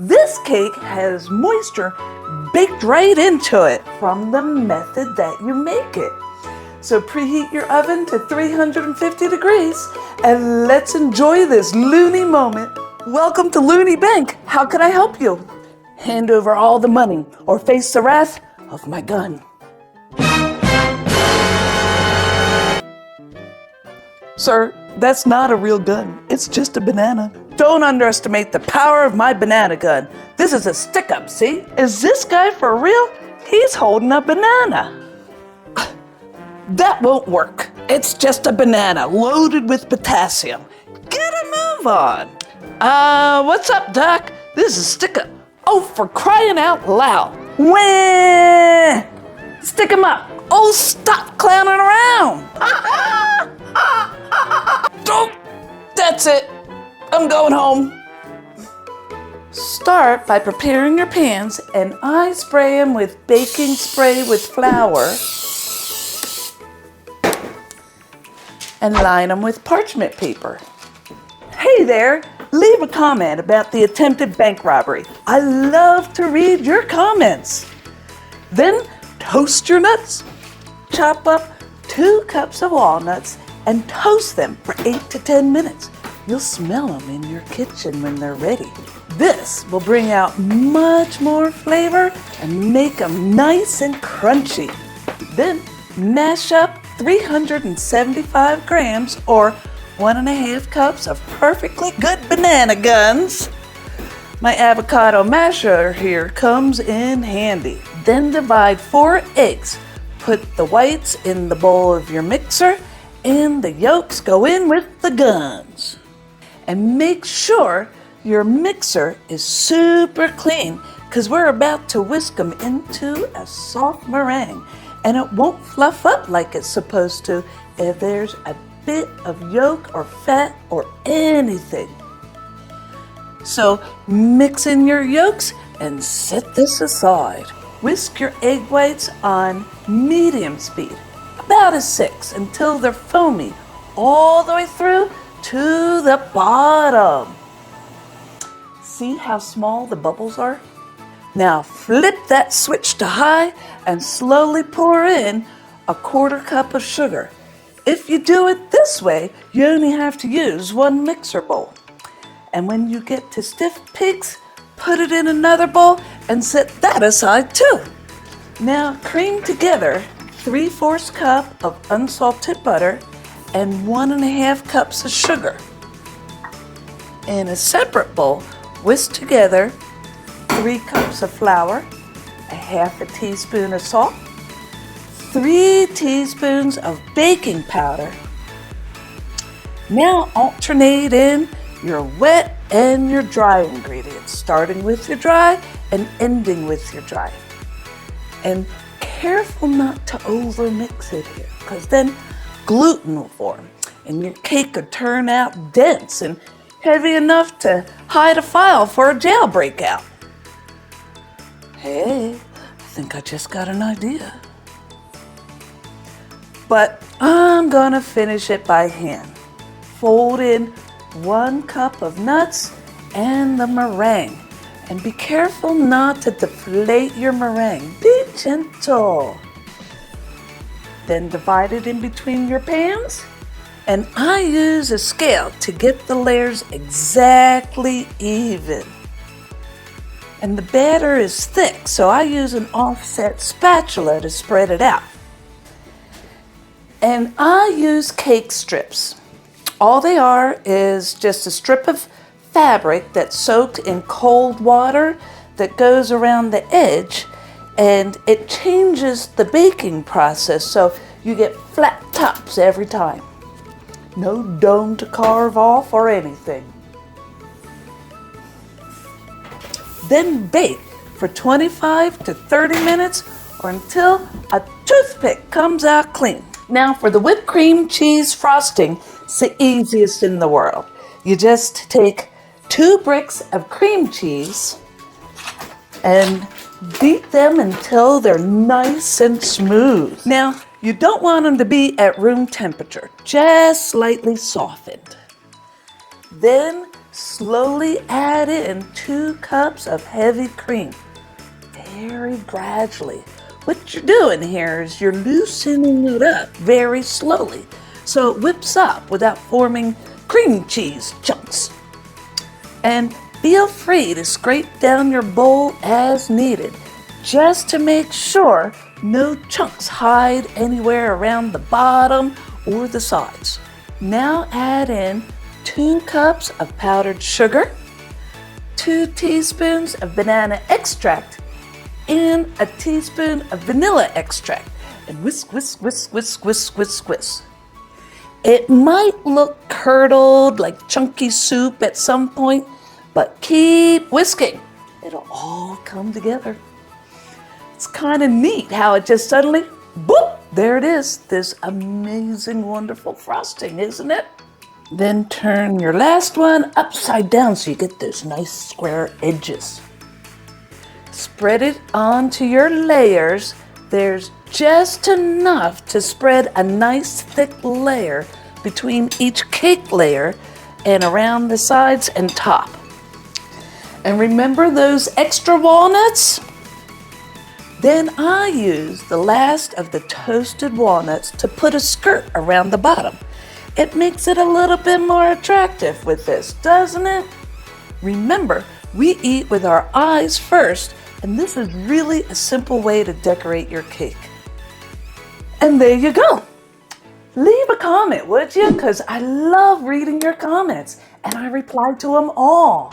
This cake has moisture baked right into it from the method that you make it. So preheat your oven to 350 degrees and let's enjoy this loony moment. Welcome to Loony Bank. How can I help you? Hand over all the money or face the wrath of my gun. Sir, that's not a real gun. It's just a banana. Don't underestimate the power of my banana gun. This is a stick-up, see? Is this guy for real? He's holding a banana. That won't work. It's just a banana loaded with potassium. Get a move on. What's up, Doc? This is stick-up. Oh, for crying out loud. Wah! Stick 'em up. Oh, stop clowning around. Don't. That's it. I'm going home. Start by preparing your pans and I spray them with baking spray with flour and line them with parchment paper. Hey there, leave a comment about the attempted bank robbery. I love to read your comments. Then toast your nuts. Chop up 2 cups of walnuts and toast them for 8 to 10 minutes. You'll smell them in your kitchen when they're ready. This will bring out much more flavor and make them nice and crunchy. Then mash up 375 grams or 1.5 cups of perfectly good banana guns. My avocado masher here comes in handy. Then divide 4 eggs. Put the whites in the bowl of your mixer and the yolks go in with the guns. And make sure your mixer is super clean because we're about to whisk them into a soft meringue and it won't fluff up like it's supposed to if there's a bit of yolk or fat or anything. So mix in your yolks and set this aside. Whisk your egg whites on medium speed, about a 6, until they're foamy all the way through to the bottom. See how small the bubbles are? Now flip that switch to high and slowly pour in 1/4 cup of sugar. If you do it this way, you only have to use 1 mixer bowl. And when you get to stiff peaks, put it in another bowl and set that aside too. Now cream together 3/4 cup of unsalted butter and 1.5 cups of sugar. In a separate bowl, whisk together 3 cups of flour, 1/2 teaspoon of salt, 3 teaspoons of baking powder. Now alternate in your wet and your dry ingredients, starting with your dry and ending with your dry. And careful not to over mix it here, because then gluten will form and your cake could turn out dense and heavy enough to hide a file for a jailbreak out. Hey, I think I just got an idea. But I'm gonna finish it by hand. Fold in 1 cup of nuts and the meringue. And be careful not to deflate your meringue. Be gentle. Then divide it in between your pans. And I use a scale to get the layers exactly even. And the batter is thick, so I use an offset spatula to spread it out. And I use cake strips. All they are is just a strip of fabric that's soaked in cold water that goes around the edge, and it changes the baking process so you get flat tops every time. No dome to carve off or anything. Then bake for 25 to 30 minutes or until a toothpick comes out clean. Now for the whipped cream cheese frosting, it's the easiest in the world. You just take 2 bricks of cream cheese and beat them until they're nice and smooth. Now, you don't want them to be at room temperature, just slightly softened. Then Slowly add in 2 cups of heavy cream, very gradually. What you're doing here is you're loosening it up very slowly so it whips up without forming cream cheese chunks. And feel free to scrape down your bowl as needed, just to make sure no chunks hide anywhere around the bottom or the sides. Now add in 2 cups of powdered sugar, 2 teaspoons of banana extract, and a teaspoon of vanilla extract. And whisk, whisk, whisk, whisk, whisk, whisk, whisk. It might look curdled like chunky soup at some point, but keep whisking. It'll all come together. It's kind of neat how it just suddenly, boop, there it is. This amazing, wonderful frosting, isn't it? Then turn your last one upside down so you get those nice square edges. Spread it onto your layers. There's just enough to spread a nice thick layer between each cake layer and around the sides and top. And remember those extra walnuts? Then I use the last of the toasted walnuts to put a skirt around the bottom. It makes it a little bit more attractive with this, doesn't it? Remember, we eat with our eyes first, and this is really a simple way to decorate your cake. And there you go. Leave a comment, would you? Because I love reading your comments, and I reply to them all.